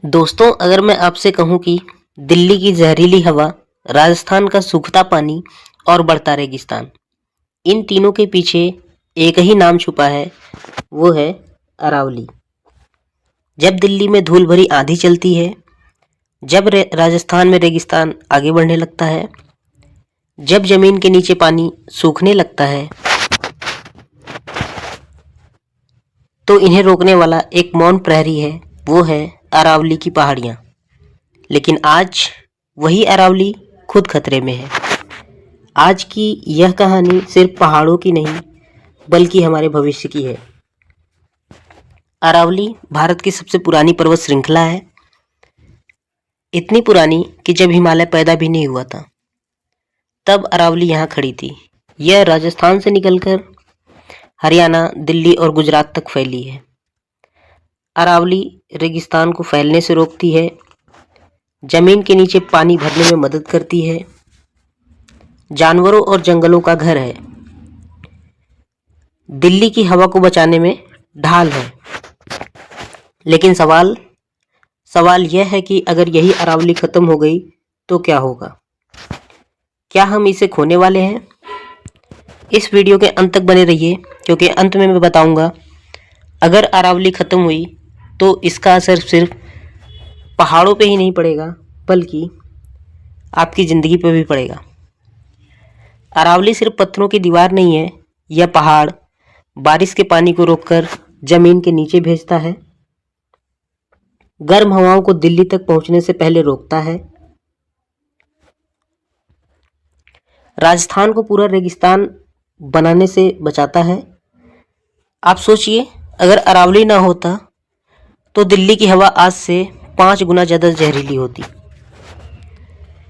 दोस्तों, अगर मैं आपसे कहूं कि दिल्ली की जहरीली हवा, राजस्थान का सूखता पानी और बढ़ता रेगिस्तान, इन तीनों के पीछे एक ही नाम छुपा है, वो है अरावली। जब दिल्ली में धूल भरी आंधी चलती है, जब राजस्थान में रेगिस्तान आगे बढ़ने लगता है, जब जमीन के नीचे पानी सूखने लगता है, तो इन्हें रोकने वाला एक मौन प्रहरी है, वो है अरावली की पहाड़ियाँ। लेकिन आज वही अरावली खुद खतरे में है। आज की यह कहानी सिर्फ पहाड़ों की नहीं, बल्कि हमारे भविष्य की है। अरावली भारत की सबसे पुरानी पर्वत श्रृंखला है, इतनी पुरानी कि जब हिमालय पैदा भी नहीं हुआ था, तब अरावली यहाँ खड़ी थी। यह राजस्थान से निकलकर हरियाणा, दिल्ली और गुजरात तक फैली है। अरावली रेगिस्तान को फैलने से रोकती है, जमीन के नीचे पानी भरने में मदद करती है, जानवरों और जंगलों का घर है, दिल्ली की हवा को बचाने में ढाल है। लेकिन सवाल यह है कि अगर यही अरावली खत्म हो गई तो क्या होगा? क्या हम इसे खोने वाले हैं? इस वीडियो के अंत तक बने रहिए, क्योंकि अंत में मैं बताऊंगा अगर अरावली खत्म हुई तो इसका असर सिर्फ पहाड़ों पे ही नहीं पड़ेगा, बल्कि आपकी ज़िंदगी पे भी पड़ेगा। अरावली सिर्फ पत्थरों की दीवार नहीं है, यह पहाड़ बारिश के पानी को रोककर जमीन के नीचे भेजता है, गर्म हवाओं को दिल्ली तक पहुंचने से पहले रोकता है, राजस्थान को पूरा रेगिस्तान बनाने से बचाता है। आप सोचिए, अगर अरावली ना होता तो दिल्ली की हवा आज से 5 गुना ज़्यादा जहरीली होती।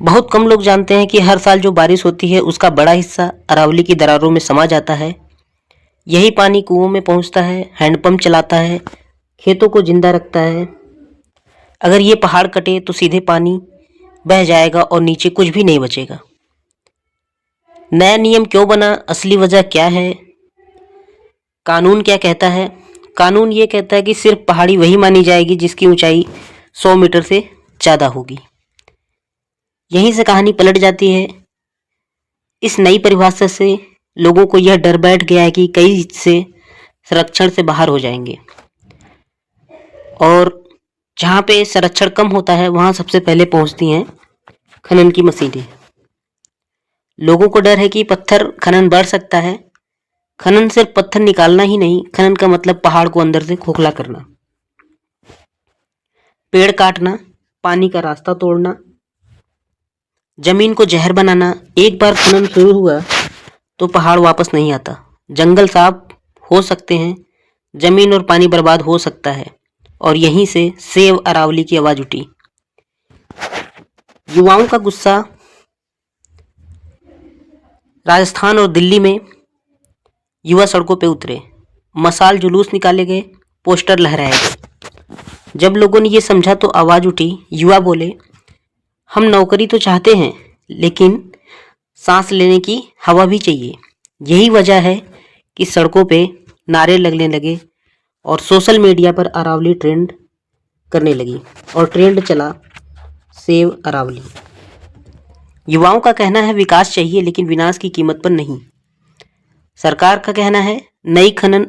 बहुत कम लोग जानते हैं कि हर साल जो बारिश होती है उसका बड़ा हिस्सा अरावली की दरारों में समा जाता है। यही पानी कुओं में पहुंचता है, हैंडपंप चलाता है, खेतों को जिंदा रखता है। अगर ये पहाड़ कटे तो सीधे पानी बह जाएगा और नीचे कुछ भी नहीं बचेगा। नया नियम क्यों बना? असली वजह क्या है? कानून क्या कहता है? कानून ये कहता है कि सिर्फ पहाड़ी वही मानी जाएगी जिसकी ऊंचाई 100 मीटर से ज़्यादा होगी। यहीं से कहानी पलट जाती है। इस नई परिभाषा से लोगों को यह डर बैठ गया है कि कई से संरक्षण से बाहर हो जाएंगे, और जहाँ पे संरक्षण कम होता है वहाँ सबसे पहले पहुँचती हैं खनन की मशीनें। लोगों को डर है कि पत्थर खनन बढ़ सकता है। खनन सिर्फ पत्थर निकालना ही नहीं, खनन का मतलब पहाड़ को अंदर से खोखला करना, पेड़ काटना, पानी का रास्ता तोड़ना, जमीन को जहर बनाना। एक बार खनन शुरू हुआ तो पहाड़ वापस नहीं आता। जंगल साफ हो सकते हैं, जमीन और पानी बर्बाद हो सकता है, और यहीं से सेव अरावली की आवाज उठी। युवाओं का गुस्सा। राजस्थान और दिल्ली में युवा सड़कों पे उतरे, मशाल जुलूस निकाले गए, पोस्टर लहराए गए। जब लोगों ने ये समझा तो आवाज उठी। युवा बोले, हम नौकरी तो चाहते हैं, लेकिन सांस लेने की हवा भी चाहिए। यही वजह है कि सड़कों पे नारे लगने लगे और सोशल मीडिया पर अरावली ट्रेंड करने लगी, और ट्रेंड चला सेव अरावली। युवाओं का कहना है विकास चाहिए, लेकिन विनाश की कीमत पर नहीं। सरकार का कहना है नई खनन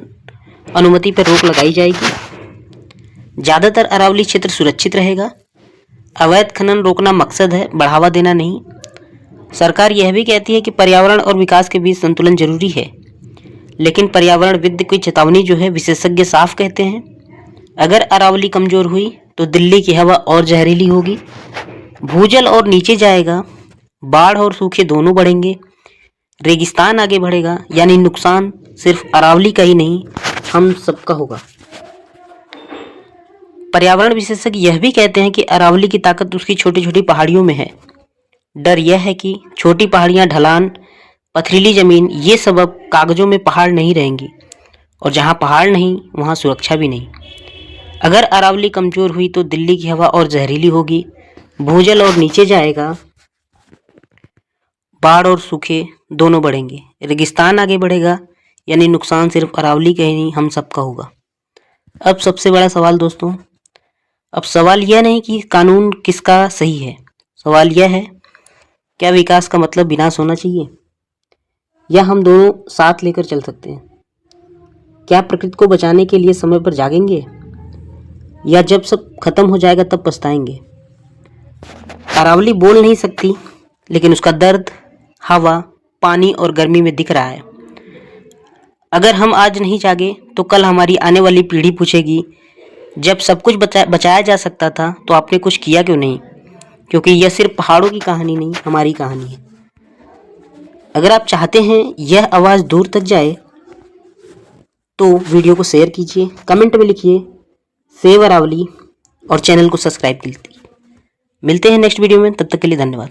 अनुमति पर रोक लगाई जाएगी, ज़्यादातर अरावली क्षेत्र सुरक्षित रहेगा। अवैध खनन रोकना मकसद है, बढ़ावा देना नहीं। सरकार यह भी कहती है कि पर्यावरण और विकास के बीच संतुलन जरूरी है, लेकिन पर्यावरणविद की चेतावनी जो है, विशेषज्ञ साफ कहते हैं, अगर अरावली कमजोर हुई तो दिल्ली की हवा और जहरीली होगी, भूजल और नीचे जाएगा, बाढ़ और सूखे दोनों बढ़ेंगे, रेगिस्तान आगे बढ़ेगा। यानी नुकसान सिर्फ अरावली का ही नहीं, हम सबका होगा। पर्यावरण विशेषज्ञ यह भी कहते हैं कि अरावली की ताकत उसकी छोटी छोटी पहाड़ियों में है। डर यह है कि छोटी पहाड़ियां, ढलान, पथरीली जमीन, ये सब अब कागजों में पहाड़ नहीं रहेंगी, और जहां पहाड़ नहीं वहां सुरक्षा भी नहीं। अगर अरावली कमजोर हुई तो दिल्ली की हवा और जहरीली होगी, भूजल और नीचे जाएगा, बाढ़ और सूखे दोनों बढ़ेंगे, रेगिस्तान आगे बढ़ेगा। यानी नुकसान सिर्फ अरावली का ही नहीं, हम सबका होगा। अब सबसे बड़ा सवाल दोस्तों, अब सवाल यह नहीं कि कानून किसका सही है, सवाल यह है क्या विकास का मतलब विनाश होना चाहिए या हम दोनों साथ लेकर चल सकते हैं? क्या प्रकृति को बचाने के लिए समय पर जागेंगे या जब सब खत्म हो जाएगा तब पछताएंगे? अरावली बोल नहीं सकती, लेकिन उसका दर्द हवा, पानी और गर्मी में दिख रहा है। अगर हम आज नहीं जागे तो कल हमारी आने वाली पीढ़ी पूछेगी, जब सब कुछ बचाया जा सकता था तो आपने कुछ किया क्यों नहीं? क्योंकि यह सिर्फ पहाड़ों की कहानी नहीं, हमारी कहानी है। अगर आप चाहते हैं यह आवाज़ दूर तक जाए तो वीडियो को शेयर कीजिए, कमेंट में लिखिए सेव अरावली और चैनल को सब्सक्राइब कीजिए। मिलते हैं नेक्स्ट वीडियो में, तब तक के लिए धन्यवाद।